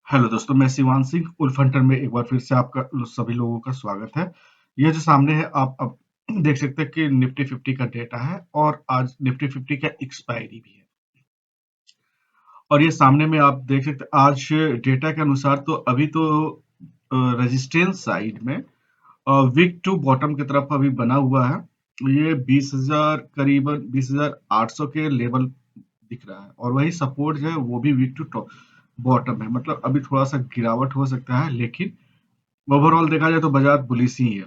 Hello दोस्तों, मैं Shivan Singh Ulf Hunter में एक बार फिर से आपका सभी लोगों का स्वागत है। यह जो सामने है आप अब देख सकते हैं कि निफ्टी 50 का डेटा है और आज निफ्टी 50 का एक्सपायरी भी है। और ये सामने में आप देख सकते हैं आज डेटा के अनुसार तो अभी तो रेजिस्टेंस साइड में वीक टू बॉटम की तरफ अभी बना हुआ है। ये 20,000 करीबन 20,800 के लेवल दिख रहा है और वही सपोर्ट जो है वो भी वीक टू बॉटम है। मतलब अभी थोड़ा सा गिरावट हो सकता है, लेकिन ओवरऑल देखा जाए तो बाजार बुलिश ही है।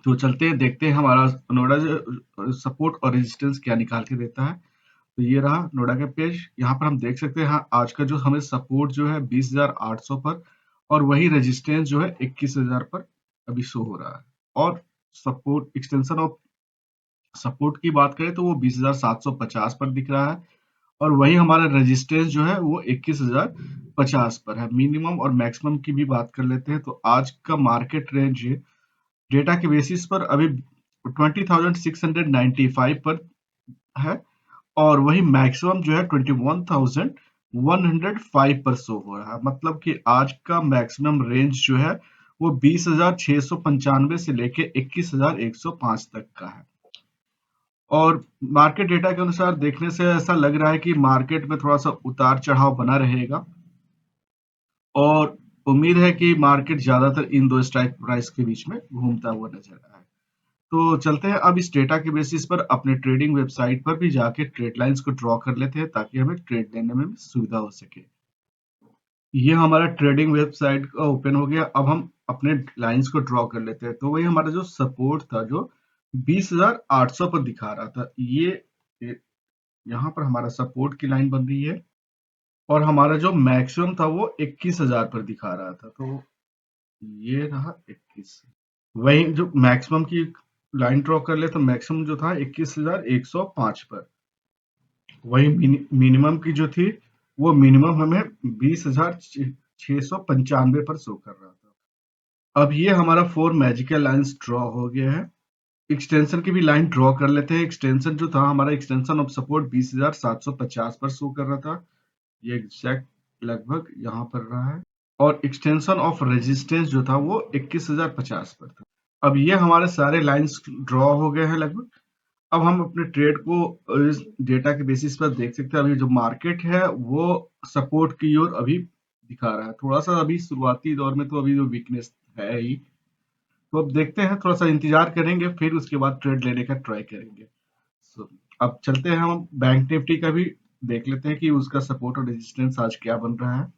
तो चलते हैं, देखते हैं हमारा नोएडा जो सपोर्ट और रेजिस्टेंस क्या निकाल के देता है। तो ये रहा नोएडा का पेज। यहाँ पर हम देख सकते हैं, हाँ, आज का जो हमें सपोर्ट जो है 20,800 पर और वही रेजिस्टेंस जो है 21,000 पर अभी शो हो रहा है। और सपोर्ट एक्सटेंशन ऑफ सपोर्ट की बात करें तो वो 20,750 पर दिख रहा है और वही हमारा रेजिस्टेंस जो है वो 21,050 पर है। मिनिमम और मैक्सिमम की भी बात कर लेते हैं तो आज का मार्केट रेंज डेटा के बेसिस पर अभी 20,695 पर है और वही मैक्सिमम जो है 21,105 पर शो हो रहा है। मतलब कि आज का मैक्सिमम रेंज जो है वो 20,695 से लेके 21,105 तक का है। और मार्केट डेटा के अनुसार देखने से ऐसा लग रहा है कि मार्केट में थोड़ा सा उतार चढ़ाव बना रहेगा और उम्मीद है कि मार्केट ज्यादातर इन दो स्ट्राइक प्राइस के बीच में घूमता हुआ नजर आए। तो चलते हैं अब इस डेटा के बेसिस पर अपने ट्रेडिंग वेबसाइट पर भी जाके ट्रेड लाइंस को ड्रॉ कर लेते हैं ताकि हमें ट्रेड लेने में भी सुविधा हो सके। ये हमारा ट्रेडिंग वेबसाइट का ओपन हो गया। अब हम अपने लाइंस को ड्रॉ कर लेते हैं। तो वही हमारा जो सपोर्ट था जो 20,800 पर दिखा रहा था, ये यहाँ पर हमारा सपोर्ट की लाइन बन रही है और हमारा जो मैक्सिमम था वो 21,000 पर दिखा रहा था। तो ये रहा 21। वही जो मैक्सिमम की लाइन ड्रॉ कर ले तो मैक्सिमम जो था 21,105 पर। वही मिनिमम की जो थी वो मिनिमम हमें 20,695 पर शो कर रहा था। अब ये हमारा 4 मैजिकल लाइंस ड्रॉ हो गया है। एक्सटेंशन की भी लाइन ड्रॉ कर लेते हैं। एक्सटेंशन जो था हमारा एक्सटेंशन ऑफ सपोर्ट 20,750 पर शो कर रहा था। ये एग्जैक्ट लगभग यहाँ पर रहा है और एक्सटेंशन ऑफ रेजिस्टेंस जो था वो 21,050 पर था। अब ये हमारे सारे लाइंस ड्रॉ हो गए हैं लगभग। अब हम अपने ट्रेड को इस डेटा के बेसिस पर देख सकते हैं। अभी जो मार्केट है वो सपोर्ट की ओर अभी दिखा रहा है। थोड़ा सा अभी शुरुआती दौर में तो अभी जो वीकनेस है ही। तो अब देखते हैं, थोड़ा सा इंतजार करेंगे फिर उसके बाद ट्रेड लेने का ट्राई करेंगे। So, अब चलते हैं, हम बैंक निफ्टी का भी देख लेते हैं कि उसका सपोर्ट और रेजिस्टेंस आज क्या बन रहा है।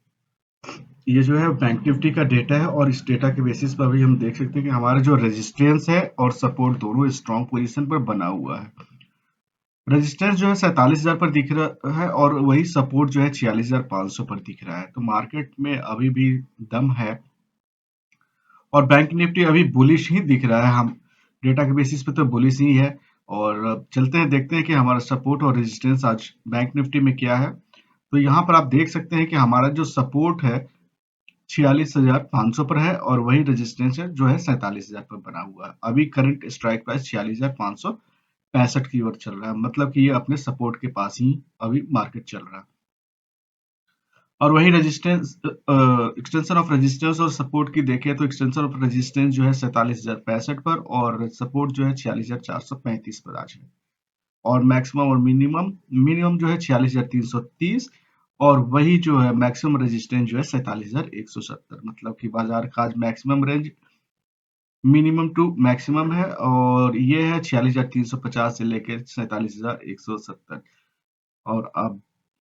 ये जो है बैंक निफ्टी का डेटा है और इस डेटा के बेसिस पर भी हम देख सकते हैं कि हमारा जो रेजिस्टेंस है और सपोर्ट दोनों स्ट्रॉन्ग पोजीशन पर बना हुआ है। रेजिस्टेंस जो है 47,000 पर दिख रहा है और वही सपोर्ट जो है 46,500 पर दिख रहा है। तो मार्केट में अभी भी दम है और बैंक निफ्टी अभी बुलिश ही दिख रहा है। हम डेटा के बेसिस पे तो बुलिश ही है। और अब चलते हैं, देखते हैं कि हमारा सपोर्ट और रेजिस्टेंस आज बैंक निफ्टी में क्या है। तो यहाँ पर आप देख सकते हैं कि हमारा जो सपोर्ट है 46,500 पर है और वही रेजिस्टेंस है जो है 47,000 पर बना हुआ है। अभी करंट स्ट्राइक प्राइस 46,565 की ओर चल रहा है। मतलब कि ये अपने सपोर्ट के पास ही अभी मार्केट चल रहा है। और वही रेजिस्टेंस एक्सटेंशन ऑफ रेजिस्टेंस और सपोर्ट की देखें तो एक्सटेंशन ऑफ रेजिस्टेंस जो है 47,065 पर और सपोर्ट जो है 46,435 पर आज है। और मैक्सिमम और मिनिमम जो है 46,330 और वही जो है मैक्सिमम रेजिस्टेंस जो है 47,170। मतलब कि बाजार का आज maximum range minimum to maximum है और ये है 46,350 से लेकर 47,170। और अब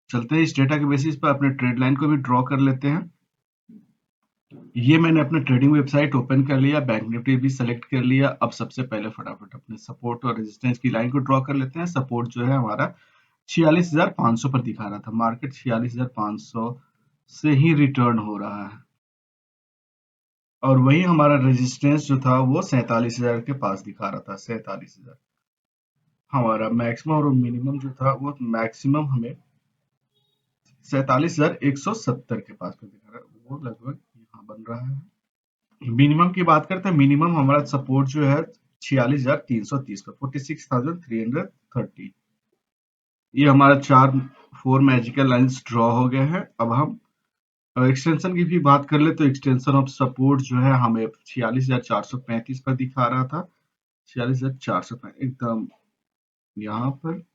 चलते हैं, इस डेटा के बेसिस पर अपने ट्रेड लाइन को भी ड्रॉ कर लेते हैं। ये मैंने अपना ट्रेडिंग वेबसाइट ओपन कर लिया, बैंक निफ्टी भी सेलेक्ट कर लिया। अब सबसे पहले फटाफट अपने सपोर्ट और रेजिस्टेंस की लाइन को ड्रॉ कर लेते हैं। सपोर्ट जो है हमारा 46,500 पर दिखा रहा था। मार्केट 46,500 से ही रिटर्न हो रहा है और वही हमारा रेजिस्टेंस जो था वो 47,000 के पास दिखा रहा था। 47,000 हमारा मैक्सिमम और मिनिमम जो था वो मैक्सिमम हमें 47,170 के पास में दिखा रहा है। वो लगभग यहाँ बन रहा है। मिनिमम की बात करते हैं, मिनिमम हमारा सपोर्ट जो है 46,330 पर 46,330। ये हमारा 4 मैजिकल लाइंस ड्रॉ हो गए हैं। अब हम एक्सटेंशन की भी बात कर ले तो एक्सटेंशन ऑफ सपोर्ट जो है हमें 46,435 पर दिखा रहा था। 46,435 एकदम यहाँ पर,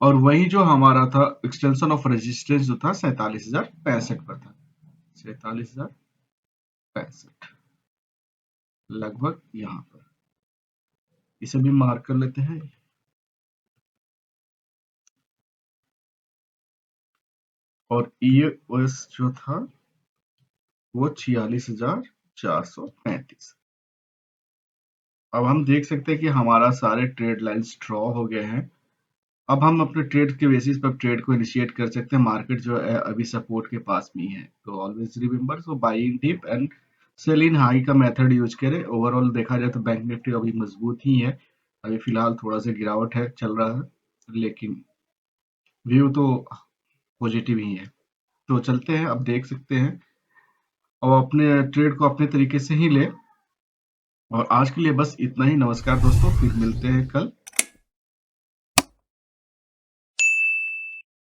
और वही जो हमारा था एक्सटेंशन ऑफ रेजिस्टेंस जो था 47,065 पर था। 47,065 लगभग यहाँ पर, इसे भी मार्क कर लेते हैं। और EOS जो था वो 46,435। अब हम देख सकते हैं कि हमारा सारे ट्रेड लाइंस ड्रॉ हो गए हैं। अब हम अपने ट्रेड के बेसिस पर ट्रेड को इनिशिएट कर सकते हैं। मार्केट जो है अभी सपोर्ट के पास में ही है, तो always remember, so buy in dip and sell in high का मेथड यूज करें। ओवरऑल देखा जाए तो बैंक निफ्टी अभी मजबूत ही है। अभी फिलहाल थोड़ा सा गिरावट है चल रहा है, लेकिन व्यू तो पॉजिटिव ही है। तो चलते हैं, अब देख सकते हैं, और अपने ट्रेड को अपने तरीके से ही ले। और आज के लिए बस इतना ही। नमस्कार दोस्तों, फिर मिलते हैं कल।